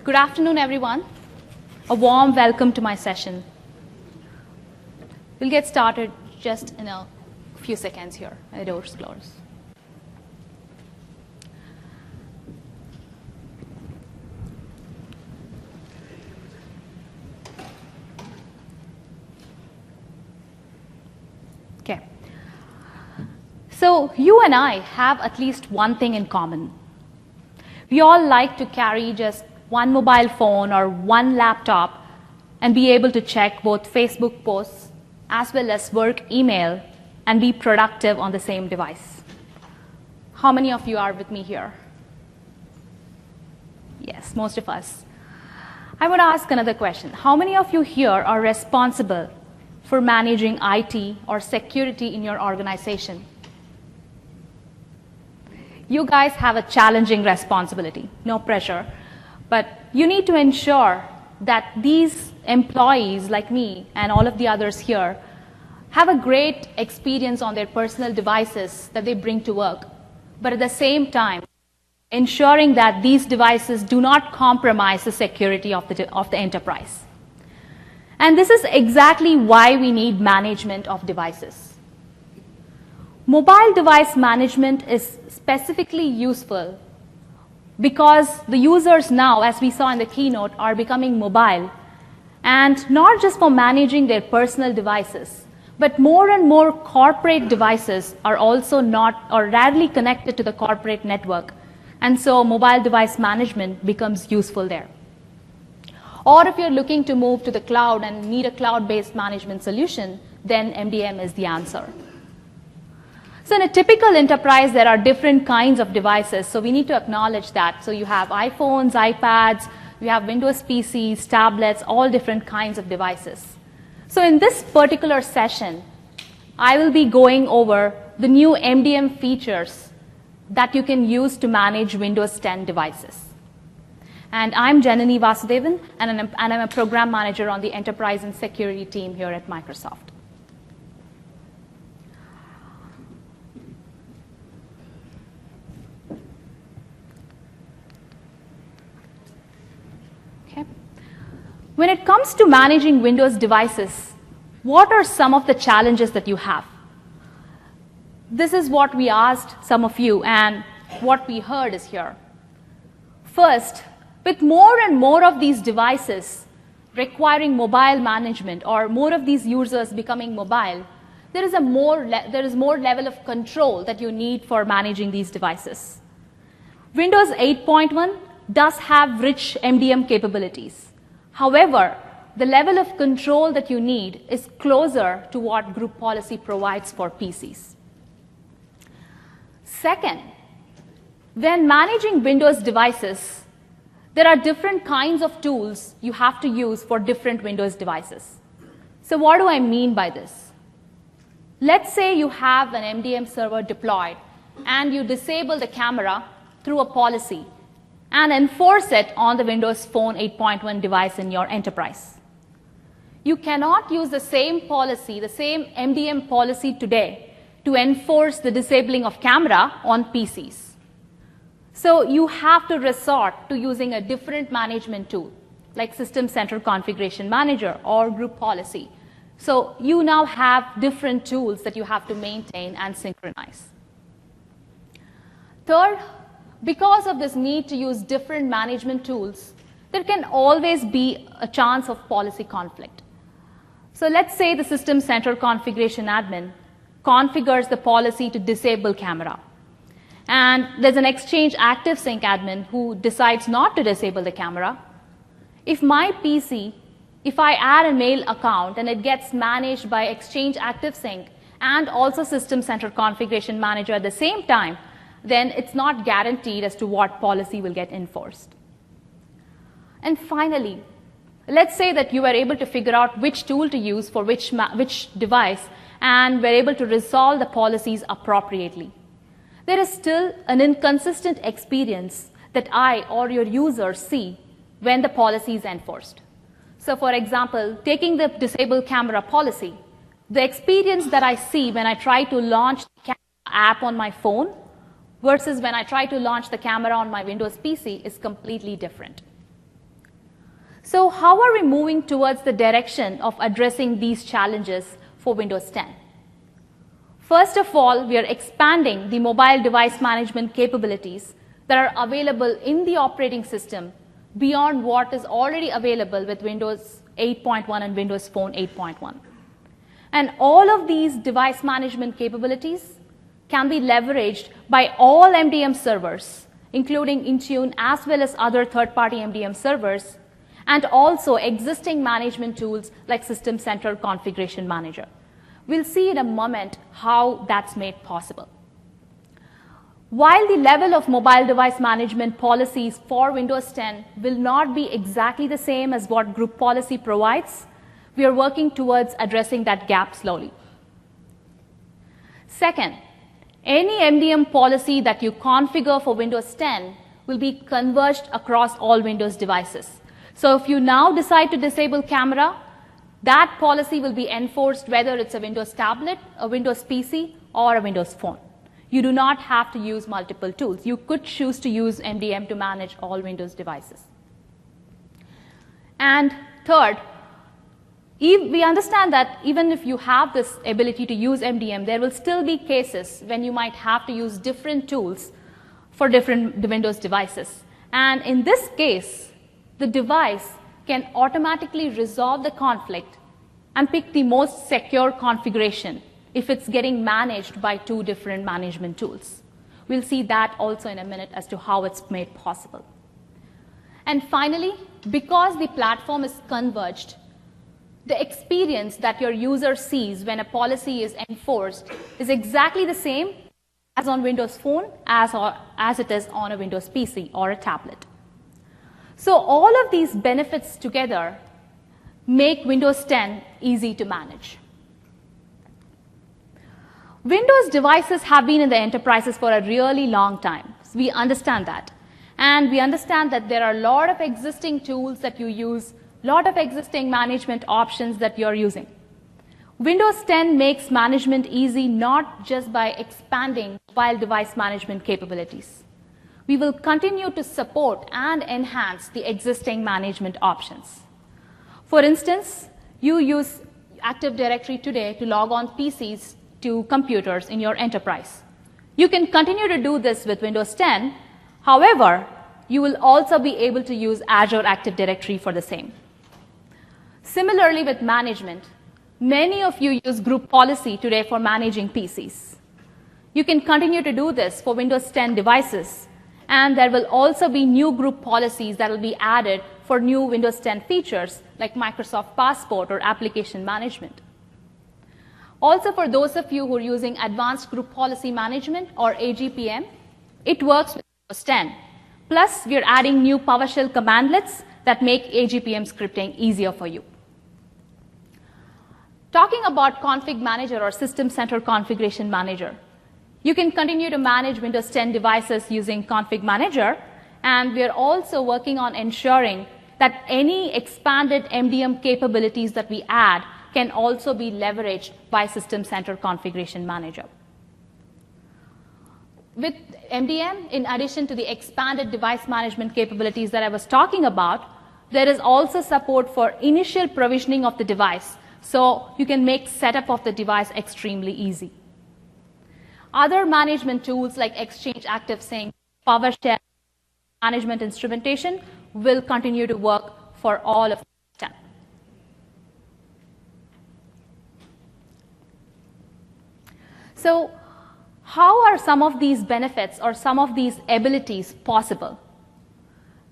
Good afternoon, everyone. A warm welcome to my session. We'll get started just in a few seconds here. The doors close. Okay. So you and I have at least one thing in common. We all like to carry just one mobile phone or one laptop and be able to check both Facebook posts as well as work email and be productive on the same device. How many of you are with me here? Yes, most of us. I would ask another question. How many of you here are responsible for managing IT or security in your organization? You guys have a challenging responsibility, no pressure, but you need to ensure that these employees like me and all of the others here have a great experience on their personal devices that they bring to work, but at the same time, ensuring that these devices do not compromise the security of the enterprise. And this is exactly why we need management of devices. Mobile device management is specifically useful because the users now, as we saw in the keynote, are becoming mobile, and not just for managing their personal devices, but more and more corporate devices are also not or rarely connected to the corporate network, and so mobile device management becomes useful there. Or if you're looking to move to the cloud and need a cloud-based management solution, then MDM is the answer. So in a typical enterprise, there are different kinds of devices, so we need to acknowledge that. So you have iPhones, iPads, you have Windows PCs, tablets, all different kinds of devices. So in this particular session, I will be going over the new MDM features that you can use to manage Windows 10 devices. And I'm Janani Vasudevan, and I'm a program manager on the enterprise and security team here at Microsoft. When it comes to managing Windows devices, what are some of the challenges that you have? This is what we asked some of you, and what we heard is here. First, with more and more of these devices requiring mobile management, or more of these users becoming mobile, there is more level of control that you need for managing these devices. Windows 8.1 does have rich MDM capabilities. However, the level of control that you need is closer to what group policy provides for PCs. Second, when managing Windows devices, there are different kinds of tools you have to use for different Windows devices. So what do I mean by this? Let's say you have an MDM server deployed and you disable the camera through a policy and enforce it on the Windows Phone 8.1 device in your enterprise. You cannot use the same policy, the same MDM policy today to enforce the disabling of camera on PCs. So you have to resort to using a different management tool, like System Center Configuration Manager or Group Policy. So you now have different tools that you have to maintain and synchronize. Third, because of this need to use different management tools, there can always be a chance of policy conflict. So let's say the System Center Configuration Admin configures the policy to disable camera. And there's an Exchange Active Sync admin who decides not to disable the camera. If my PC, if I add a mail account and it gets managed by Exchange Active Sync and also System Center Configuration Manager at the same time, then it's not guaranteed as to what policy will get enforced. And finally, let's say that you were able to figure out which tool to use for which device and were able to resolve the policies appropriately. There is still an inconsistent experience that I or your users see when the policy is enforced. So for example, taking the disable camera policy, the experience that I see when I try to launch the camera app on my phone versus when I try to launch the camera on my Windows PC is completely different. So how are we moving towards the direction of addressing these challenges for Windows 10? First of all, we are expanding the mobile device management capabilities that are available in the operating system beyond what is already available with Windows 8.1 and Windows Phone 8.1. And all of these device management capabilities can be leveraged by all MDM servers, including Intune as well as other third-party MDM servers, and also existing management tools like System Center Configuration Manager. We'll see in a moment how that's made possible. While the level of mobile device management policies for Windows 10 will not be exactly the same as what group policy provides, we are working towards addressing that gap slowly. Second, any MDM policy that you configure for Windows 10 will be converged across all Windows devices. So if you now decide to disable camera, that policy will be enforced whether it's a Windows tablet, a Windows PC, or a Windows Phone. You do not have to use multiple tools. You could choose to use MDM to manage all Windows devices. And third, we understand that even if you have this ability to use MDM, there will still be cases when you might have to use different tools for different Windows devices. And in this case, the device can automatically resolve the conflict and pick the most secure configuration if it's getting managed by two different management tools. We'll see that also in a minute as to how it's made possible. And finally, because the platform is converged, the experience that your user sees when a policy is enforced is exactly the same as on Windows Phone as it is on a Windows PC or a tablet. So all of these benefits together make Windows 10 easy to manage. Windows devices have been in the enterprises for a really long time. So we understand that. And we understand that there are a lot of existing tools that you use, a lot of existing management options that you're using. Windows 10 makes management easy not just by expanding mobile device management capabilities. We will continue to support and enhance the existing management options. For instance, you use Active Directory today to log on PCs to computers in your enterprise. You can continue to do this with Windows 10. However, you will also be able to use Azure Active Directory for the same. Similarly with management, many of you use group policy today for managing PCs. You can continue to do this for Windows 10 devices, and there will also be new group policies that will be added for new Windows 10 features like Microsoft Passport or application management. Also, for those of you who are using Advanced Group Policy Management or AGPM, it works with Windows 10. Plus, we are adding new PowerShell commandlets that make AGPM scripting easier for you. Talking about Config Manager or System Center Configuration Manager, you can continue to manage Windows 10 devices using Config Manager, and we are also working on ensuring that any expanded MDM capabilities that we add can also be leveraged by System Center Configuration Manager. With MDM, in addition to the expanded device management capabilities that I was talking about, there is also support for initial provisioning of the device, so you can make setup of the device extremely easy. Other management tools like Exchange Active Sync, PowerShell, management instrumentation will continue to work for all of them. So how are some of these benefits or some of these abilities possible?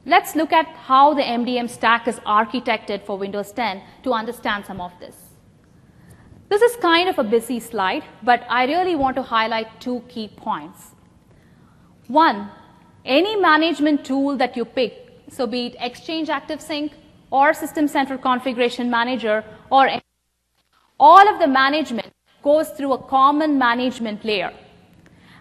Let's look at how the MDM stack is architected for Windows 10 to understand some of this. This is kind of a busy slide, but I really want to highlight two key points. One, any management tool that you pick, so be it Exchange Active Sync or System Center Configuration Manager, or all of the management goes through a common management layer.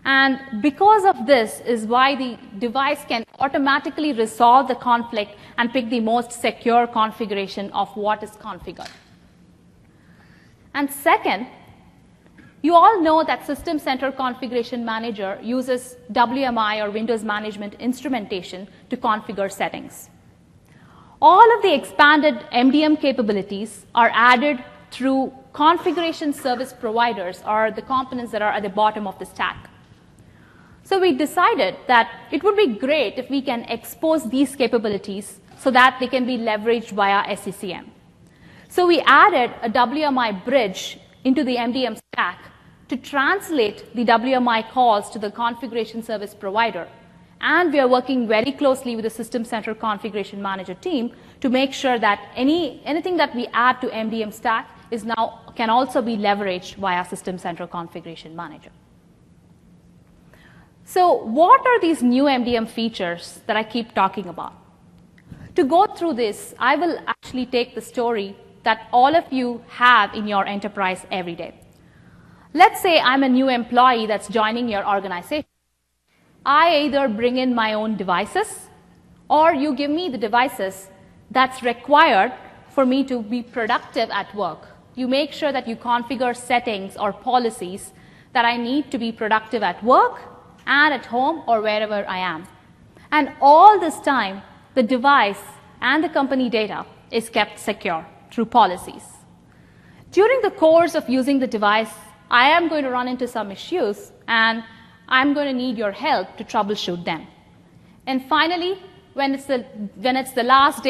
And because of this is why the device can automatically resolve the conflict and pick the most secure configuration of what is configured. And second, you all know that System Center Configuration Manager uses WMI or Windows Management Instrumentation to configure settings. All of the expanded MDM capabilities are added through configuration service providers, or the components that are at the bottom of the stack. So we decided that it would be great if we can expose these capabilities so that they can be leveraged via SCCM. So we added a WMI bridge into the MDM stack to translate the WMI calls to the configuration service provider. And we are working very closely with the System Center Configuration Manager team to make sure that anything that we add to MDM stack can also be leveraged via System Center Configuration Manager. So what are these new MDM features that I keep talking about? To go through this, I will actually take the story that all of you have in your enterprise every day. Let's say I'm a new employee that's joining your organization. I either bring in my own devices, or you give me the devices that's required for me to be productive at work. You make sure that you configure settings or policies that I need to be productive at work and at home or wherever I am. And all this time, the device and the company data is kept secure through policies. During the course of using the device, I am going to run into some issues, and I'm going to need your help to troubleshoot them. And finally, when it's my last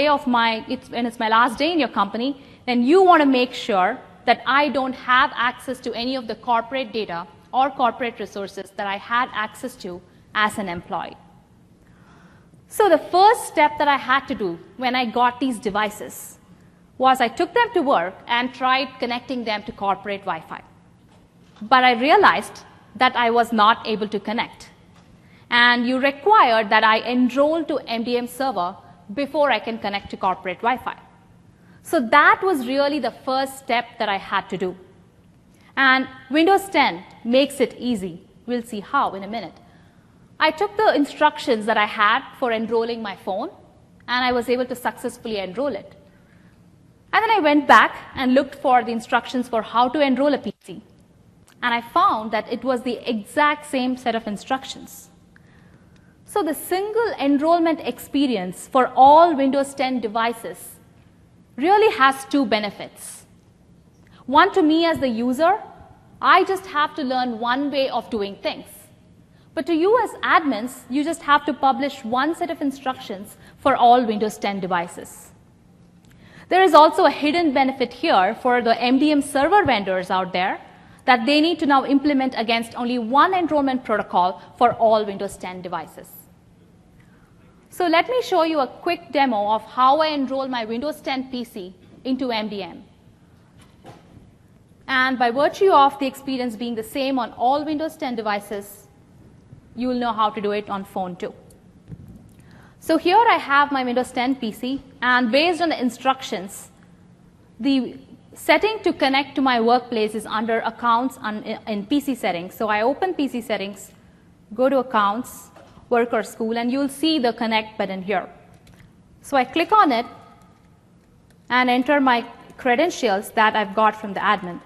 day in your company, then you want to make sure that I don't have access to any of the corporate data or corporate resources that I had access to as an employee. So the first step that I had to do when I got these devices was I took them to work and tried connecting them to corporate Wi-Fi. But I realized that I was not able to connect. And you required that I enroll to MDM server before I can connect to corporate Wi-Fi. So that was really the first step that I had to do. And Windows 10 makes it easy. We'll see how in a minute. I took the instructions that I had for enrolling my phone, and I was able to successfully enroll it. And then I went back and looked for the instructions for how to enroll a PC. And I found that it was the exact same set of instructions. So the single enrollment experience for all Windows 10 devices really has two benefits. One, to me as the user, I just have to learn one way of doing things. But to you as admins, you just have to publish one set of instructions for all Windows 10 devices. There is also a hidden benefit here for the MDM server vendors out there, that they need to now implement against only one enrollment protocol for all Windows 10 devices. So let me show you a quick demo of how I enroll my Windows 10 PC into MDM. And by virtue of the experience being the same on all Windows 10 devices, you will know how to do it on phone too. So here I have my Windows 10 PC, and based on the instructions, the setting to connect to my workplace is under Accounts in PC Settings. So I open PC Settings, go to Accounts, Work or School, and you'll see the Connect button here. So I click on it and enter my credentials that I've got from the admin.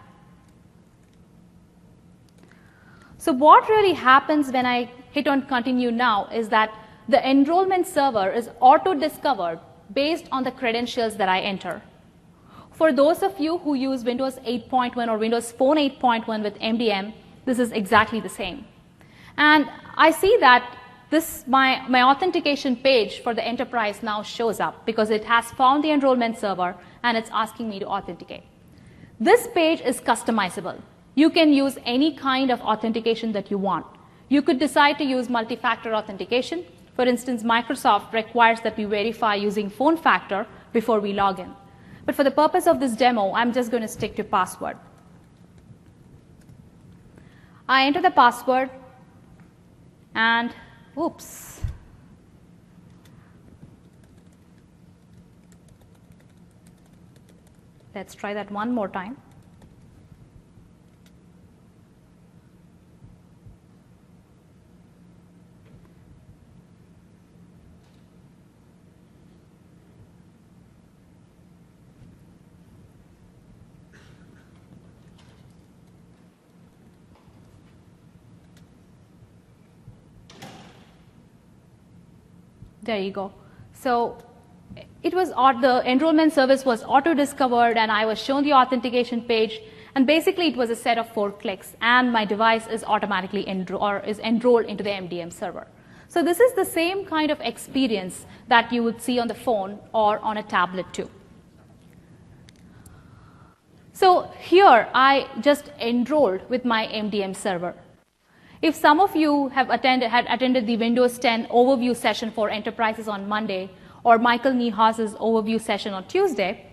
So what really happens when I hit on Continue Now is that the enrollment server is auto-discovered based on the credentials that I enter. For those of you who use Windows 8.1 or Windows Phone 8.1 with MDM, this is exactly the same. And I see that my authentication page for the enterprise now shows up because it has found the enrollment server and it's asking me to authenticate. This page is customizable. You can use any kind of authentication that you want. You could decide to use multi-factor authentication. For instance, Microsoft requires that we verify using phone factor before we log in. But for the purpose of this demo, I'm just going to stick to password. I enter the password, and oops. Let's try that one more time. There you go. So the enrollment service was auto-discovered, and I was shown the authentication page, and basically it was a set of 4 clicks, and my device is automatically enrolled into the MDM server. So this is the same kind of experience that you would see on the phone or on a tablet too. So here I just enrolled with my MDM server. If some of you had attended the Windows 10 overview session for enterprises on Monday, or Michael Niehaus's overview session on Tuesday,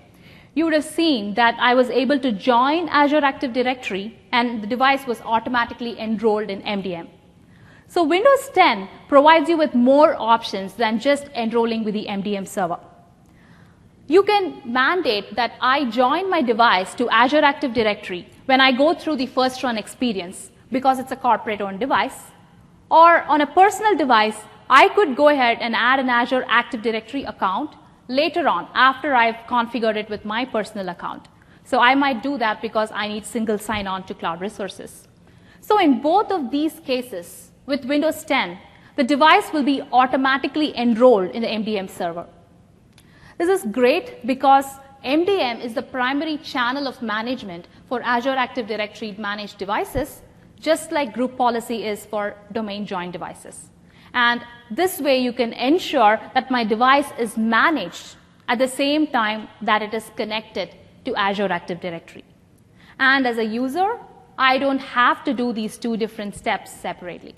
you would have seen that I was able to join Azure Active Directory and the device was automatically enrolled in MDM. So Windows 10 provides you with more options than just enrolling with the MDM server. You can mandate that I join my device to Azure Active Directory when I go through the first run experience because it's a corporate-owned device. Or on a personal device, I could go ahead and add an Azure Active Directory account later on after I've configured it with my personal account. So I might do that because I need single sign-on to cloud resources. So in both of these cases, with Windows 10, the device will be automatically enrolled in the MDM server. This is great because MDM is the primary channel of management for Azure Active Directory managed devices, just like group policy is for domain joined devices. And this way you can ensure that my device is managed at the same time that it is connected to Azure Active Directory. And as a user, I don't have to do these 2 different steps separately.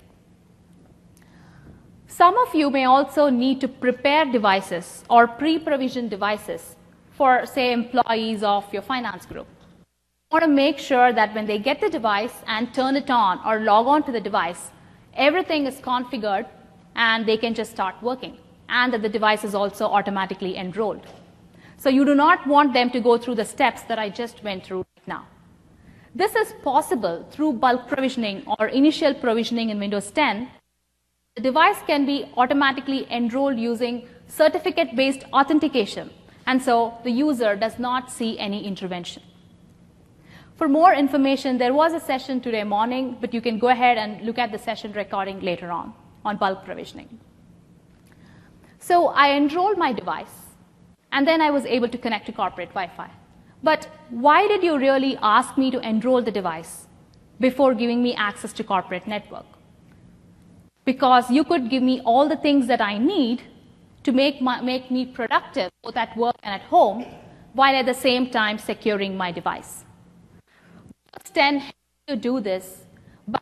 Some of you may also need to prepare devices or pre-provision devices for, say, employees of your finance group. You want to make sure that when they get the device and turn it on or log on to the device, everything is configured and they can just start working, and that the device is also automatically enrolled. So you do not want them to go through the steps that I just went through right now. This is possible through bulk provisioning or initial provisioning in Windows 10. The device can be automatically enrolled using certificate-based authentication, and so the user does not see any intervention. For more information, there was a session today morning, but you can go ahead and look at the session recording later on bulk provisioning. So I enrolled my device, and then I was able to connect to corporate Wi-Fi. But why did you really ask me to enroll the device before giving me access to corporate network? Because you could give me all the things that I need to make me productive both at work and at home, while at the same time securing my device. Windows 10 helps you do this by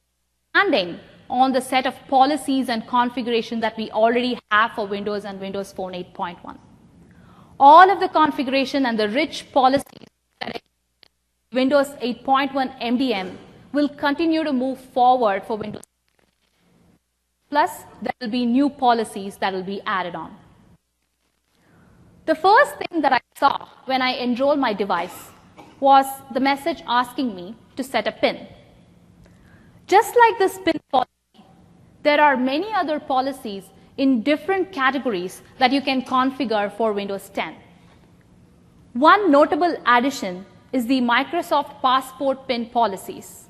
expanding on the set of policies and configuration that we already have for Windows and Windows Phone 8.1. All of the configuration and the rich policies that Windows 8.1 MDM will continue to move forward for Windows. Plus, there will be new policies that will be added on. The first thing that I saw when I enrolled my device was the message asking me to set a PIN. Just like this PIN policy, there are many other policies in different categories that you can configure for Windows 10. One notable addition is the Microsoft Passport PIN policies.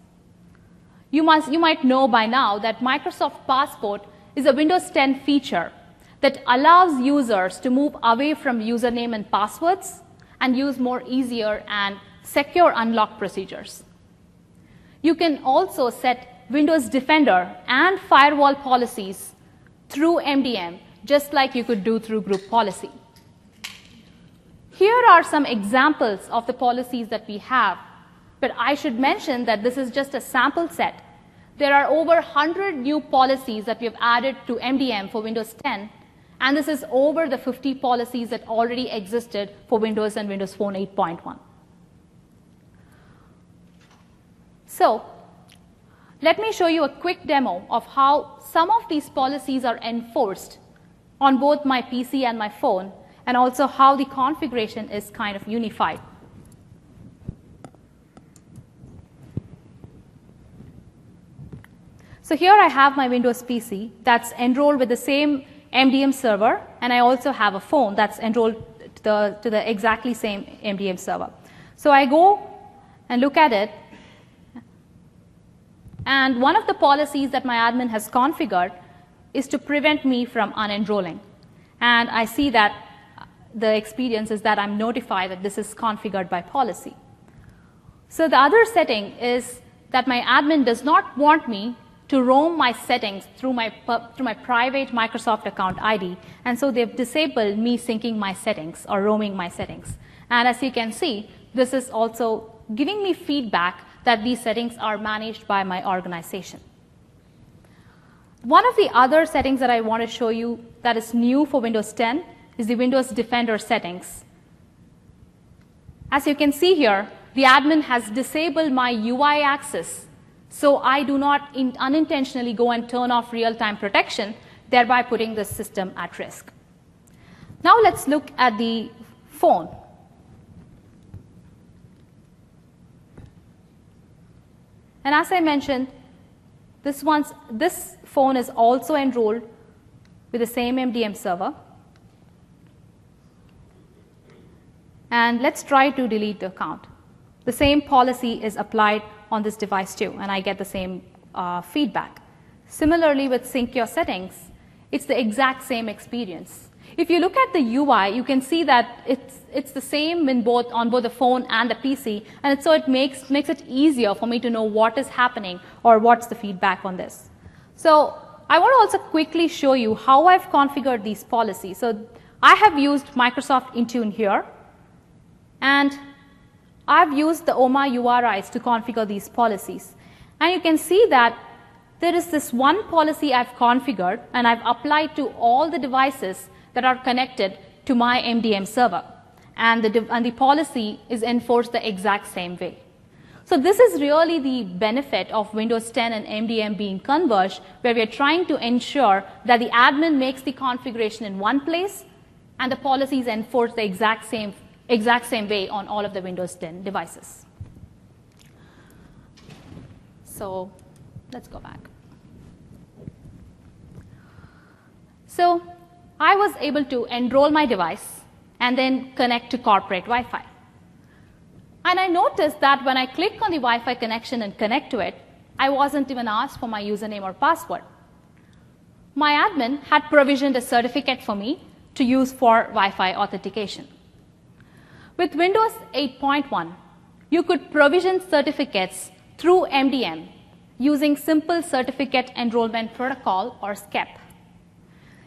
You might know by now that Microsoft Passport is a Windows 10 feature that allows users to move away from username and passwords and use more easier and secure unlock procedures. You can also set Windows Defender and firewall policies through MDM, just like you could do through group policy. Here are some examples of the policies that we have, but I should mention that this is just a sample set. There are over 100 new policies that we have added to MDM for Windows 10, and this is over the 50 policies that already existed for Windows and Windows Phone 8.1. So, let me show you a quick demo of how some of these policies are enforced on both my PC and my phone, and also how the configuration is kind of unified. So here I have my Windows PC that's enrolled with the same MDM server, and I also have a phone that's enrolled to the exactly same MDM server. So I go and look at it, and one of the policies that my admin has configured is to prevent me from unenrolling. And I see that the experience is that I'm notified that this is configured by policy. So the other setting is that my admin does not want me to roam my settings through my private Microsoft account ID, and so they've disabled me syncing my settings or roaming my settings. And as you can see, this is also giving me feedback that these settings are managed by my organization. One of the other settings that I want to show you that is new for Windows 10 is the Windows Defender settings. As you can see here, the admin has disabled my UI access, so I do not unintentionally go and turn off real-time protection, thereby putting the system at risk. Now let's look at the phone. And as I mentioned, this phone is also enrolled with the same MDM server. And let's try to delete the account. The same policy is applied on this device too, and I get the same feedback. Similarly, with Sync Your Settings, it's the exact same experience. If you look at the UI, you can see that it's the same on both the phone and the PC, and so it makes it easier for me to know what is happening or what's the feedback on this. So I want to also quickly show you how I've configured these policies. So I have used Microsoft Intune here, and I've used the OMA URIs to configure these policies. And you can see that there is this one policy I've configured, and I've applied to all the devices that are connected to my MDM server. And the policy is enforced the exact same way. So this is really the benefit of Windows 10 and MDM being converged, where we are trying to ensure that the admin makes the configuration in one place, and the policies enforce the exact same way on all of the Windows 10 devices. So let's go back. So I was able to enroll my device and then connect to corporate Wi-Fi. And I noticed that when I click on the Wi-Fi connection and connect to it, I wasn't even asked for my username or password. My admin had provisioned a certificate for me to use for Wi-Fi authentication. With Windows 8.1, you could provision certificates through MDM using Simple Certificate Enrollment Protocol, or SCEP.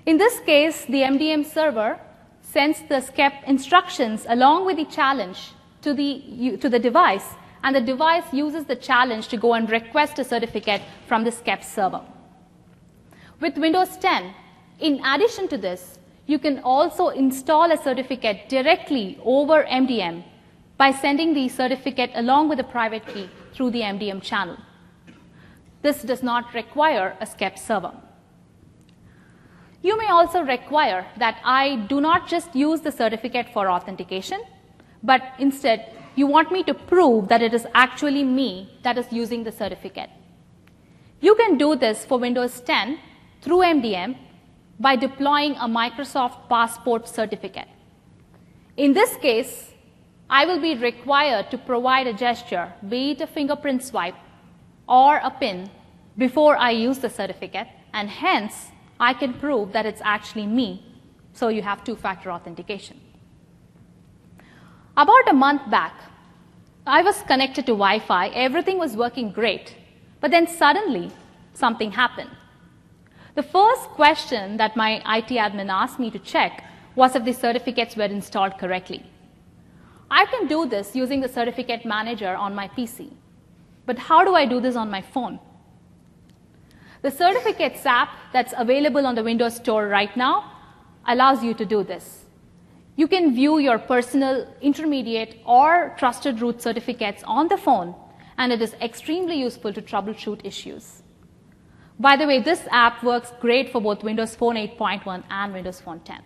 In this case, the MDM server sends the SCEP instructions along with the challenge to the device, and the device uses the challenge to go and request a certificate from the SCEP server. With Windows 10, in addition to this, you can also install a certificate directly over MDM by sending the certificate along with a private key through the MDM channel. This does not require a SCEP server. You may also require that I do not just use the certificate for authentication, but instead you want me to prove that it is actually me that is using the certificate. You can do this for Windows 10 through MDM by deploying a Microsoft Passport certificate. In this case, I will be required to provide a gesture, be it a fingerprint swipe or a PIN, before I use the certificate, and hence I can prove that it's actually me. So you have two-factor authentication. About a month back, I was connected to Wi-Fi. Everything was working great. But then suddenly, something happened. The first question that my IT admin asked me to check was if the certificates were installed correctly. I can do this using the certificate manager on my PC. But how do I do this on my phone? The Certificates app that's available on the Windows Store right now allows you to do this. You can view your personal, intermediate, or trusted root certificates on the phone, and it is extremely useful to troubleshoot issues. By the way, this app works great for both Windows Phone 8.1 and Windows Phone 10.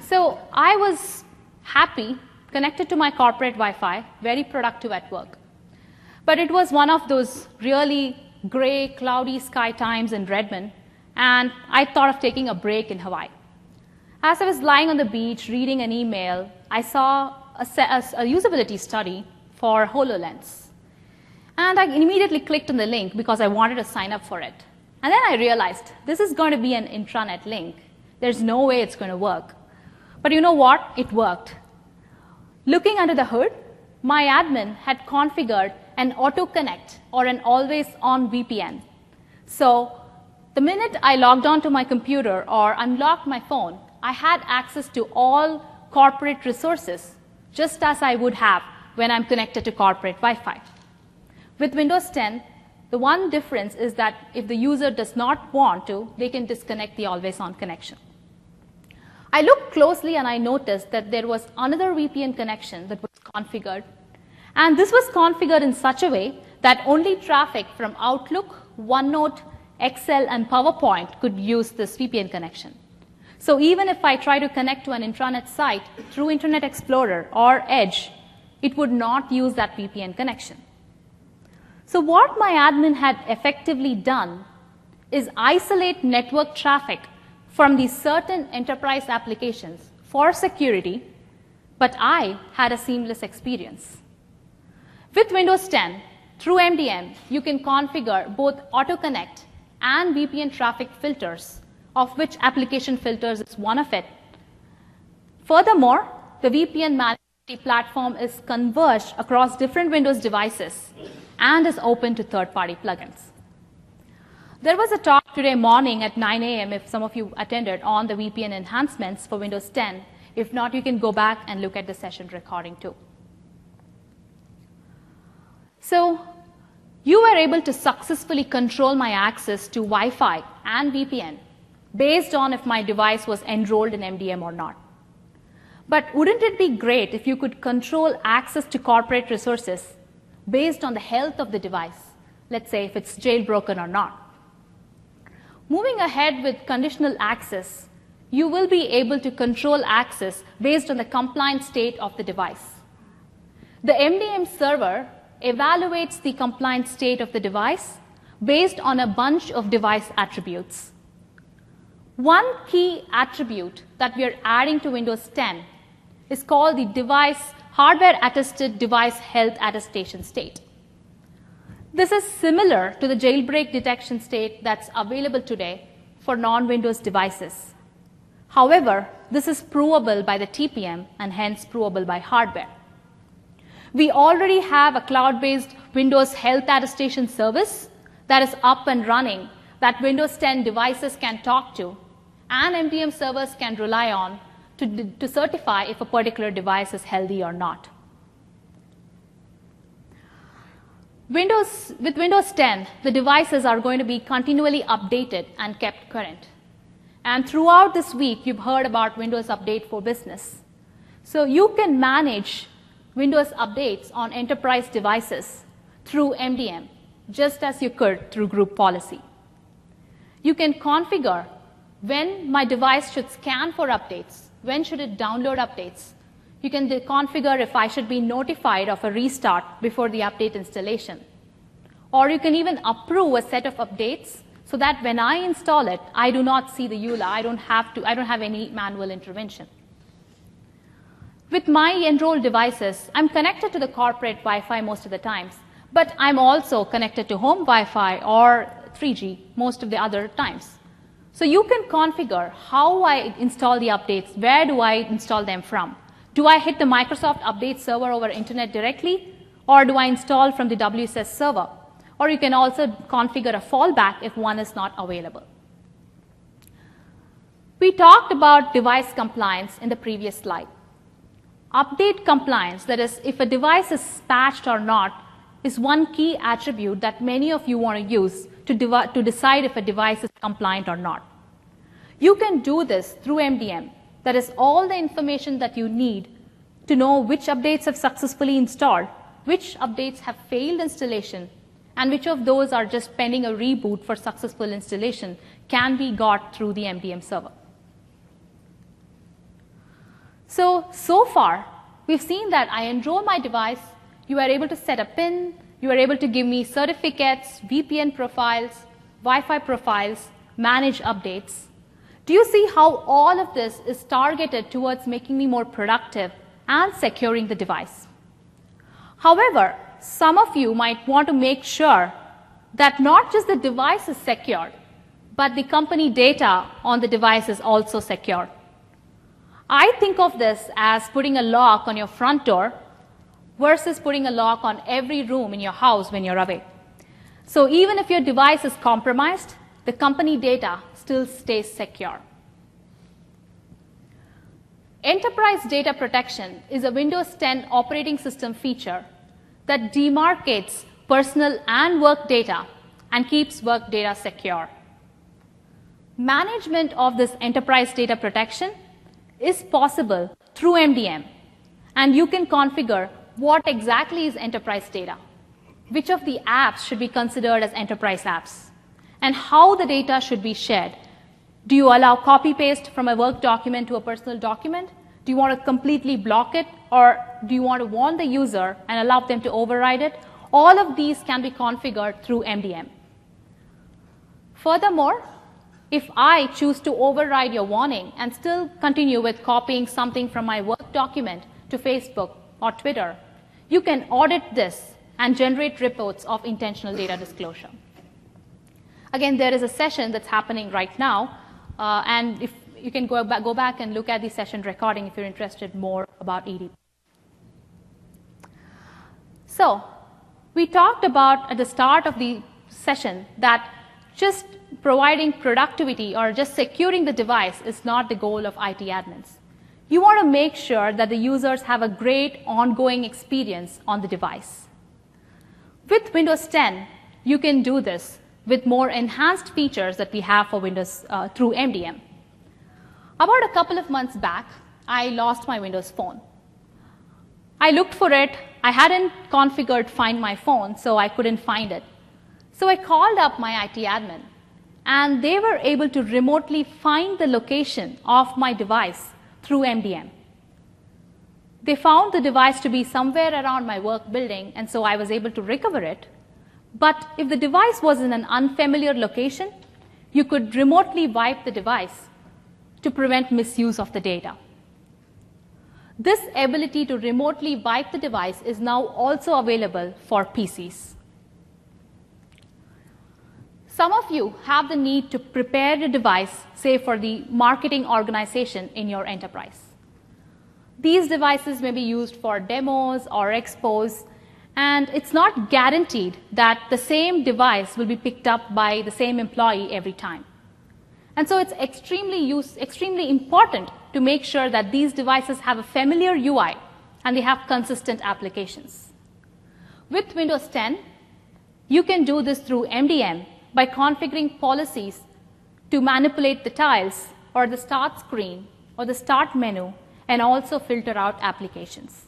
So I was happy, connected to my corporate Wi-Fi, very productive at work. But it was one of those really gray, cloudy sky times in Redmond, and I thought of taking a break in Hawaii. As I was lying on the beach reading an email, I saw a usability study for HoloLens. And I immediately clicked on the link because I wanted to sign up for it. And then I realized this is going to be an intranet link. There's no way it's going to work. But you know what? It worked. Looking under the hood, my admin had configured an auto-connect or an always-on VPN. So the minute I logged onto my computer or unlocked my phone, I had access to all corporate resources, just as I would have when I'm connected to corporate Wi-Fi. With Windows 10, the one difference is that if the user does not want to, they can disconnect the always-on connection. I looked closely and I noticed that there was another VPN connection that was configured. And this was configured in such a way that only traffic from Outlook, OneNote, Excel, and PowerPoint could use this VPN connection. So even if I try to connect to an intranet site through Internet Explorer or Edge, it would not use that VPN connection. So what my admin had effectively done is isolate network traffic from these certain enterprise applications for security, but I had a seamless experience. With Windows 10, through MDM, you can configure both AutoConnect and VPN traffic filters, of which application filters is one of it. Furthermore, the VPN management platform is converged across different Windows devices and is open to third-party plugins. There was a talk today morning at 9 a.m. if some of you attended on the VPN enhancements for Windows 10. If not, you can go back and look at the session recording too. So you were able to successfully control my access to Wi-Fi and VPN based on if my device was enrolled in MDM or not. But wouldn't it be great if you could control access to corporate resources based on the health of the device, let's say if it's jailbroken or not? Moving ahead with conditional access, you will be able to control access based on the compliant state of the device. The MDM server evaluates the compliant state of the device based on a bunch of device attributes. One key attribute that we are adding to Windows 10 is called the device hardware-attested device health attestation state. This is similar to the jailbreak detection state that's available today for non-Windows devices. However, this is provable by the TPM and hence provable by hardware. We already have a cloud-based Windows health attestation service that is up and running that Windows 10 devices can talk to and MDM servers can rely on to certify if a particular device is healthy or not. With Windows 10, the devices are going to be continually updated and kept current. And throughout this week, you've heard about Windows Update for Business. So you can manage Windows updates on enterprise devices through MDM, just as you could through group policy. You can configure when my device should scan for updates, when should it download updates. You can configure if I should be notified of a restart before the update installation. Or you can even approve a set of updates so that when I install it, I do not see the EULA. I don't have any manual intervention. With my enrolled devices, I'm connected to the corporate Wi-Fi most of the times, but I'm also connected to home Wi-Fi or 3G most of the other times. So you can configure how I install the updates, where do I install them from. Do I hit the Microsoft Update server over Internet directly, or do I install from the WSS server? Or you can also configure a fallback if one is not available. We talked about device compliance in the previous slide. Update compliance, that is, if a device is patched or not, is one key attribute that many of you want to use to decide if a device is compliant or not. You can do this through MDM. That is all the information that you need to know which updates have successfully installed, which updates have failed installation, and which of those are just pending a reboot for successful installation can be got through the MDM server. So far, we've seen that I enroll my device, you are able to set a PIN, you are able to give me certificates, VPN profiles, Wi-Fi profiles, manage updates. Do you see how all of this is targeted towards making me more productive and securing the device? However, some of you might want to make sure that not just the device is secured, but the company data on the device is also secure. I think of this as putting a lock on your front door versus putting a lock on every room in your house when you're away. So even if your device is compromised, the company data still stays secure. Enterprise data protection is a Windows 10 operating system feature that demarcates personal and work data and keeps work data secure. Management of this enterprise data protection is possible through MDM, and you can configure what exactly is enterprise data, which of the apps should be considered as enterprise apps, and how the data should be shared. Do you allow copy-paste from a work document to a personal document? Do you want to completely block it, or do you want to warn the user and allow them to override it? All of these can be configured through MDM. Furthermore, if I choose to override your warning and still continue with copying something from my work document to Facebook or Twitter, you can audit this and generate reports of intentional data disclosure. Again, there is a session that's happening right now, and if you can go back and look at the session recording if you're interested more about EDP. So we talked about at the start of the session that just providing productivity or just securing the device is not the goal of IT admins. You want to make sure that the users have a great ongoing experience on the device. With Windows 10, you can do this with more enhanced features that we have for Windows through MDM. About a couple of months back, I lost my Windows phone. I looked for it. I hadn't configured Find My Phone, so I couldn't find it. So I called up my IT admin, and they were able to remotely find the location of my device through MDM. They found the device to be somewhere around my work building, and so I was able to recover it. But if the device was in an unfamiliar location, you could remotely wipe the device to prevent misuse of the data. This ability to remotely wipe the device is now also available for PCs. Some of you have the need to prepare your device, say for the marketing organization in your enterprise. These devices may be used for demos or expos, and it's not guaranteed that the same device will be picked up by the same employee every time. And so it's extremely important to make sure that these devices have a familiar UI and they have consistent applications. With Windows 10, you can do this through MDM by configuring policies to manipulate the tiles or the start screen or the start menu and also filter out applications.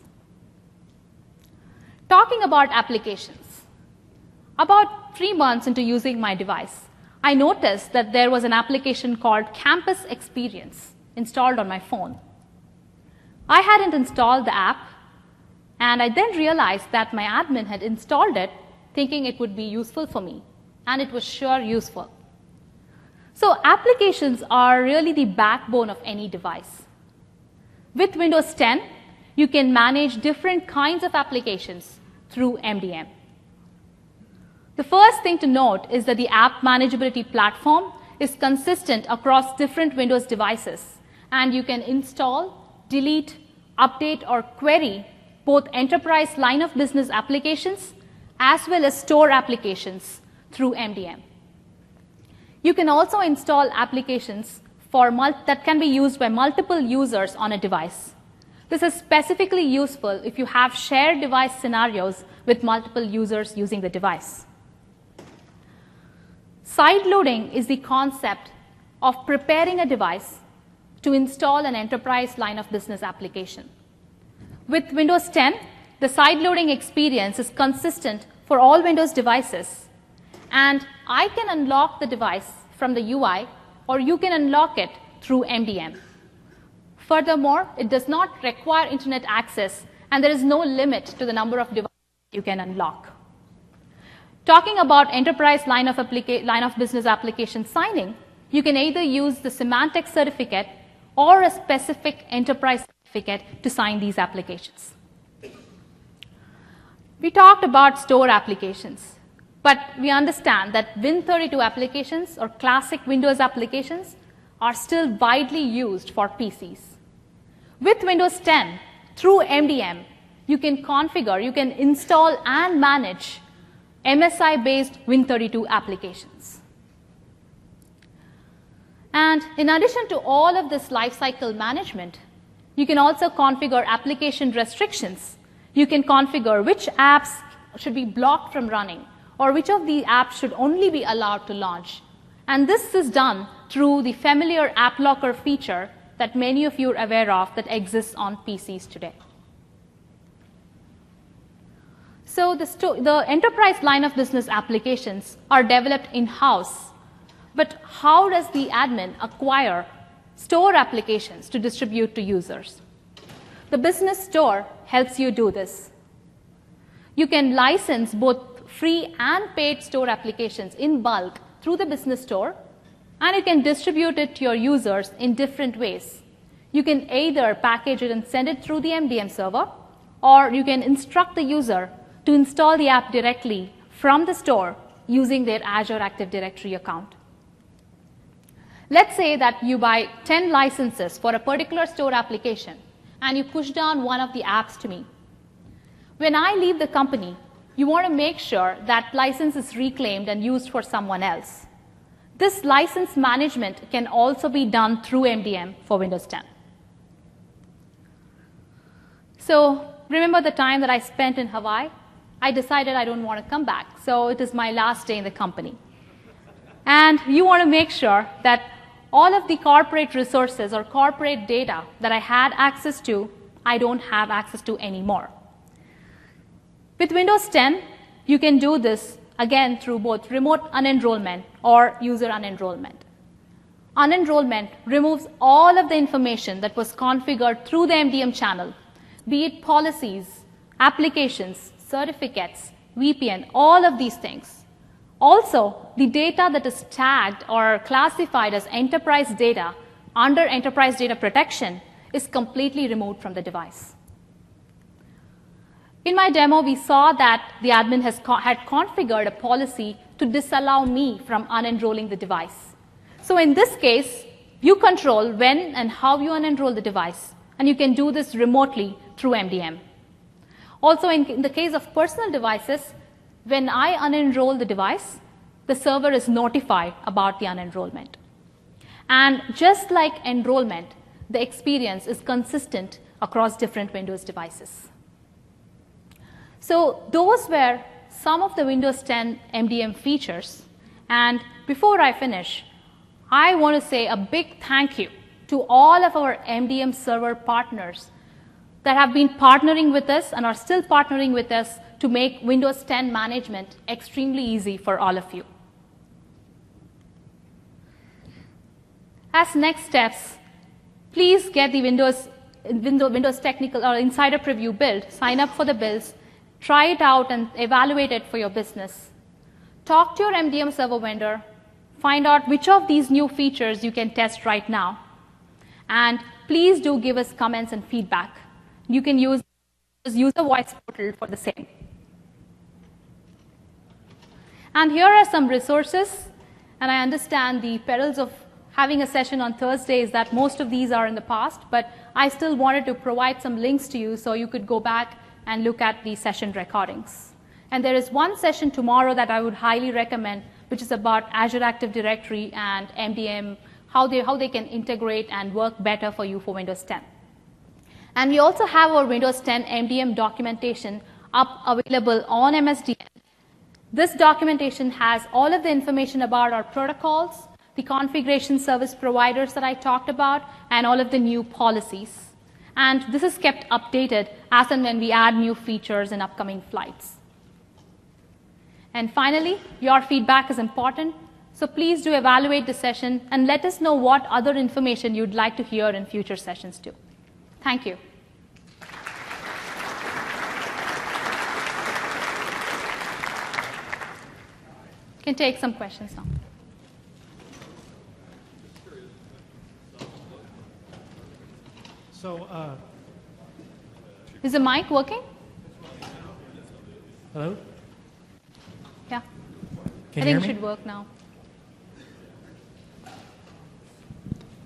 Talking about applications, about 3 months into using my device, I noticed that there was an application called Campus Experience installed on my phone. I hadn't installed the app, and I then realized that my admin had installed it thinking it would be useful for me, and it was sure useful. So applications are really the backbone of any device. With Windows 10, you can manage different kinds of applications through MDM. The first thing to note is that the app manageability platform is consistent across different Windows devices, and you can install, delete, update, or query both enterprise line of business applications as well as store applications through MDM. You can also install applications that can be used by multiple users on a device. This is specifically useful if you have shared device scenarios with multiple users using the device. Sideloading is the concept of preparing a device to install an enterprise line of business application. With Windows 10, the sideloading experience is consistent for all Windows devices, and I can unlock the device from the UI, or you can unlock it through MDM. Furthermore, it does not require internet access, and there is no limit to the number of devices you can unlock. Talking about enterprise line of business application signing, you can either use the semantic certificate or a specific enterprise certificate to sign these applications. We talked about store applications. But we understand that Win32 applications or classic Windows applications are still widely used for PCs. With Windows 10, through MDM, you can configure, you can install and manage MSI-based Win32 applications. And in addition to all of this lifecycle management, you can also configure application restrictions. You can configure which apps should be blocked from running, or which of the apps should only be allowed to launch. And this is done through the familiar App Locker feature that many of you are aware of that exists on PCs today. So the enterprise line of business applications are developed in-house. But how does the admin acquire store applications to distribute to users? The business store helps you do this. You can license both free and paid store applications in bulk through the business store, and you can distribute it to your users in different ways. You can either package it and send it through the MDM server, or you can instruct the user to install the app directly from the store using their Azure Active Directory account. Let's say that you buy 10 licenses for a particular store application and you push down one of the apps to me. When I leave the company, you want to make sure that license is reclaimed and used for someone else. This license management can also be done through MDM for Windows 10. So remember the time that I spent in Hawaii? I decided I don't want to come back, so it is my last day in the company. And you want to make sure that all of the corporate resources or corporate data that I had access to, I don't have access to anymore. With Windows 10, you can do this again through both remote unenrollment or user unenrollment. Unenrollment removes all of the information that was configured through the MDM channel, be it policies, applications, certificates, VPN, all of these things. Also, the data that is tagged or classified as enterprise data under enterprise data protection is completely removed from the device. In my demo, we saw that the admin had configured a policy to disallow me from unenrolling the device. So in this case, you control when and how you unenroll the device, and you can do this remotely through MDM. Also, in the case of personal devices, when I unenroll the device, the server is notified about the unenrollment. And just like enrollment, the experience is consistent across different Windows devices. So those were some of the Windows 10 MDM features. And before I finish, I want to say a big thank you to all of our MDM server partners that have been partnering with us and are still partnering with us to make Windows 10 management extremely easy for all of you. As next steps, please get the Windows Technical or Insider Preview build, sign up for the builds, try it out and evaluate it for your business. Talk to your MDM server vendor, find out which of these new features you can test right now. And please do give us comments and feedback. You can use user voice portal for the same. And here are some resources. And I understand the perils of having a session on Thursday is that most of these are in the past, but I still wanted to provide some links to you so you could go back and look at the session recordings. And there is one session tomorrow that I would highly recommend, which is about Azure Active Directory and MDM, how they can integrate and work better for you for Windows 10. And we also have our Windows 10 MDM documentation up available on MSDN. This documentation has all of the information about our protocols, the configuration service providers that I talked about, and all of the new policies. And this is kept updated as and when we add new features in upcoming flights. And finally, your feedback is important, so please do evaluate the session and let us know what other information you'd like to hear in future sessions too. Thank you. You can take some questions now. So, is the mic working? hello? Yeah. Can I you hear think it me? should work now.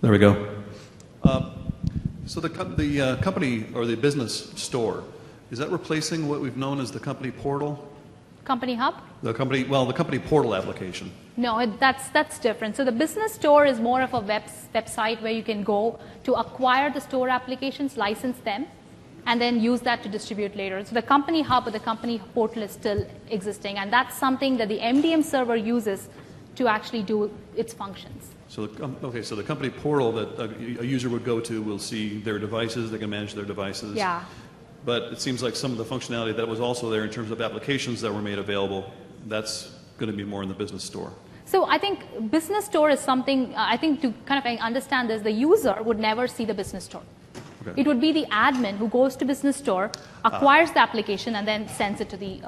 There we go. So the company or the business store, is that replacing what we've known as the company portal? Company Hub? The company portal application. No, that's different. So the business store is more of a website where you can go to acquire the store applications, license them, and then use that to distribute later. So the company hub or the company portal is still existing, and that's something that the MDM server uses to actually do its functions. So the company portal that a user would go to will see their devices, they can manage their devices. Yeah. But it seems like some of the functionality that was also there in terms of applications that were made available, that's going to be more in the business store. So I think business store is something, I think to kind of understand this, the user would never see the business store. Okay. It would be the admin who goes to business store, acquires the application, and then sends it to the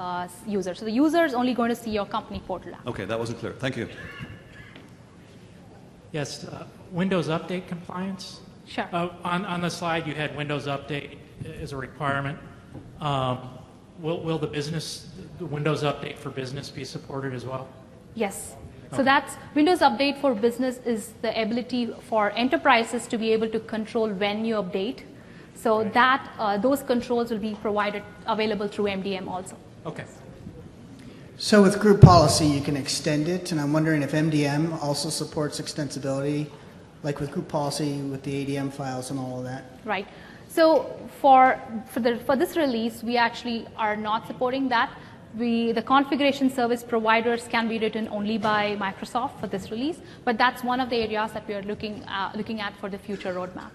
user. So the user is only going to see your company portal app. Okay, that wasn't clear. Thank you. Yes, Windows Update compliance. Sure. On the slide, you had Windows Update as a requirement. Will the Windows Update for Business be supported as well? Yes. So that's Windows Update for Business is the ability for enterprises to be able to control when you update. So that those controls will be available through MDM also. Okay. So with group policy, you can extend it, and I'm wondering if MDM also supports extensibility, like with group policy with the ADM files and all of that. Right. So for this release, we actually are not supporting that. The configuration service providers can be written only by Microsoft for this release, but that's one of the areas that we are looking at for the future roadmap.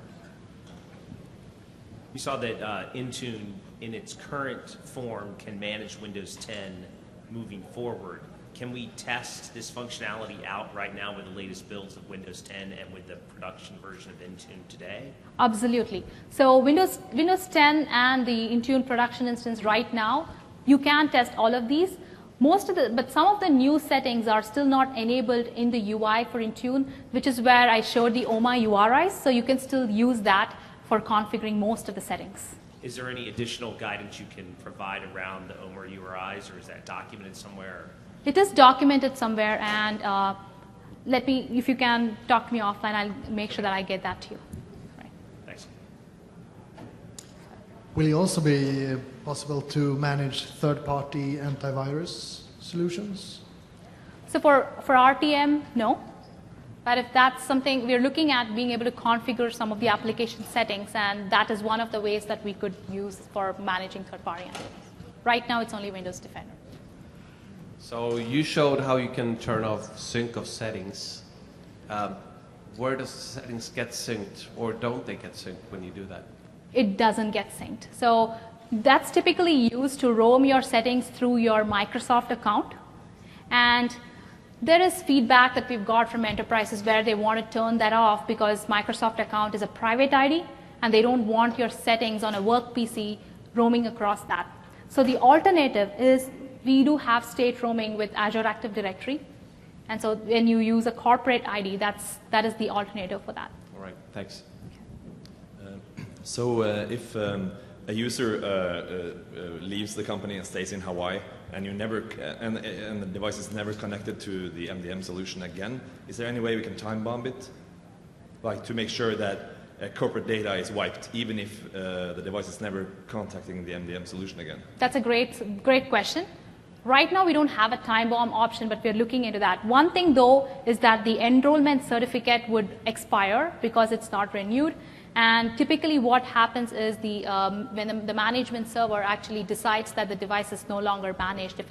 You saw that Intune, in its current form, can manage Windows 10 moving forward. Can we test this functionality out right now with the latest builds of Windows 10 and with the production version of Intune today? Absolutely. So Windows 10 and the Intune production instance right now, you can test all of these. But some of the new settings are still not enabled in the UI for Intune, which is where I showed the OMA URIs. So you can still use that for configuring most of the settings. Is there any additional guidance you can provide around the OMA URIs, or is that documented somewhere? It is documented somewhere, and if you can talk to me offline, I'll make sure that I get that to you. Right. Thanks. Will it also be possible to manage third-party antivirus solutions? So for RTM, no. But if that's something we're looking at, being able to configure some of the application settings, and that is one of the ways that we could use for managing third-party antivirus. Right now, it's only Windows Defender. So you showed how you can turn off sync of settings. Where does the settings get synced, or don't they get synced when you do that? It doesn't get synced. So that's typically used to roam your settings through your Microsoft account. And there is feedback that we've got from enterprises where they want to turn that off because Microsoft account is a private ID, and they don't want your settings on a work PC roaming across that. So the alternative is we do have state roaming with Azure Active Directory. And so when you use a corporate ID, that is the alternative for that. All right, thanks. If a user leaves the company and stays in Hawaii, and and the device is never connected to the MDM solution again, is there any way we can time bomb it, like to make sure that corporate data is wiped, even if the device is never contacting the MDM solution again? That's a great question. Right now, we don't have a time bomb option, but we're looking into that. One thing, though, is that the enrollment certificate would expire because it's not renewed. And typically what happens is when the management server actually decides that the device is no longer managed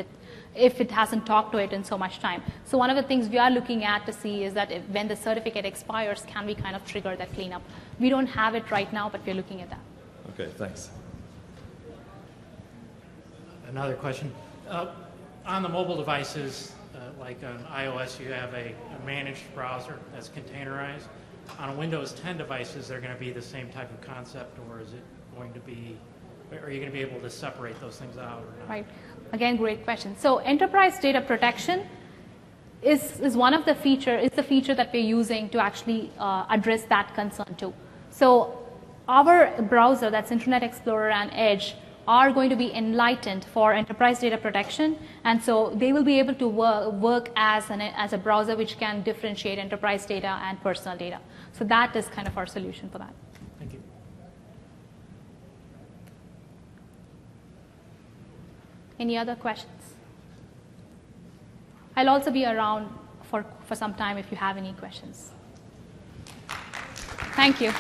if it hasn't talked to it in so much time. So one of the things we are looking at to see is that when the certificate expires, can we kind of trigger that cleanup? We don't have it right now, but we're looking at that. Okay, thanks. Another question. On the mobile devices, like on iOS, you have a managed browser that's containerized. On Windows 10 devices, they're going to be the same type of concept, or is it going to be, are you going to be able to separate those things out or not? Right. Again, great question. So enterprise data protection is one of the the feature that we're using to actually address that concern too. So our browser, that's Internet Explorer and Edge, are going to be enlightened for enterprise data protection, and so they will be able to work as a browser which can differentiate enterprise data and personal data. So that is kind of our solution for that. Thank you. Any other questions? I'll also be around for some time if you have any questions. Thank you.